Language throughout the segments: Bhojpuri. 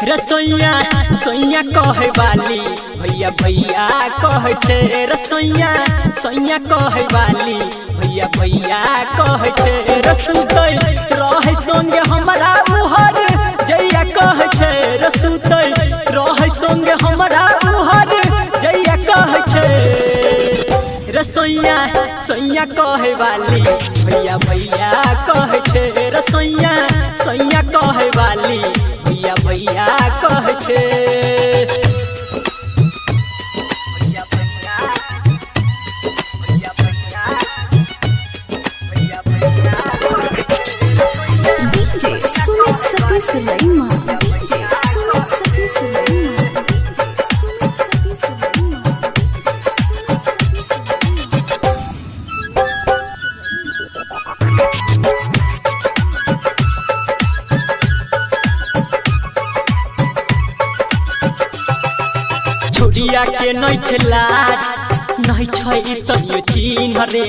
रसोइया सोइया कहे वाली भैया भैया कहे छे रसोइया सोइया कहे वाली भैया भैया कहे छे रसुतै रहे संगे हमरा उहर जैया कहे छे रसुतै रहे संगे हमरा उहर जैया कहे छे रसोइया सोइया कहे वाली भैया भैया कहे छे रसोइया सोइया कहे वाली भैया भैया कहे छे DJ Sumit Satish Laima DJ Sumit Satish Laima DJ Sumit Satish Laima छोड़िया के नहीं छलाज नहीं छै तनियो चिन्ह रे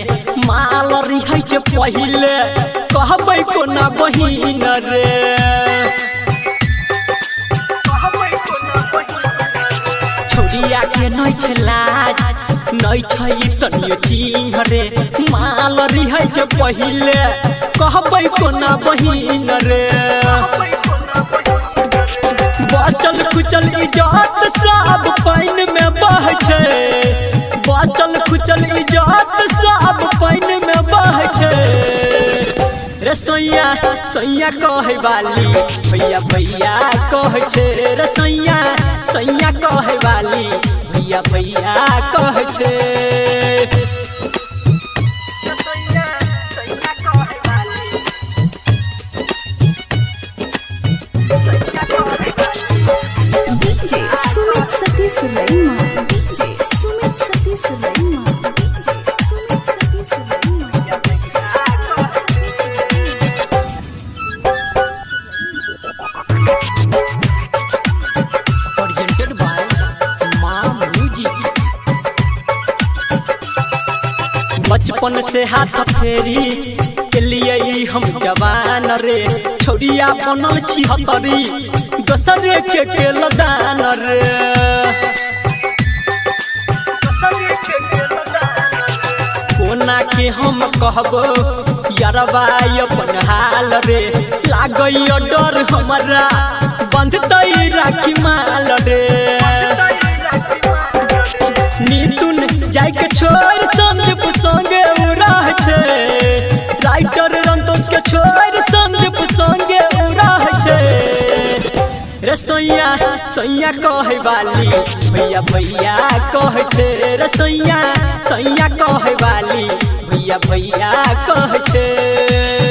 माल रिहै छे पहिले कहबै कोना बहिन रे छोड़िया के नहीं छलाज नहीं छै तनियो चिन्ह रे माल रिहै छे पहिले कहबै कोना बहिन रे बचल खुचल इज्जत सब पानी में बह छे बचल खुचल इज्जत सब पानी में बह छे रसोइया सोइया कहे वाली भैया भैया कहे छे रसोइया सोइया कहे वाली भैया भैया कहे छे DJ Sumit Satish Laima DJ Sumit Satish Laima DJ Sumit Satish Laima presented by मां म्यूजिक बचपन से हाथ फेरी के लिए हम जवान रे छोड़िया बनल छी हतरी दोसरे के लदान रे कोना के हम कहबो यारबा अपन हाल रे लागै डर हमरा बंधतै राखी माल रे नीतुन जाय के छोड़ संदीप संगे उड़ाह छे राइटर रंतोष के छोड़ संदीप संगे उड़ाह छे रसोइया सोइया कहे वाली भैया भैया कहे छे रसोइया सोइया कहे वाली भैया भैया कहे छे।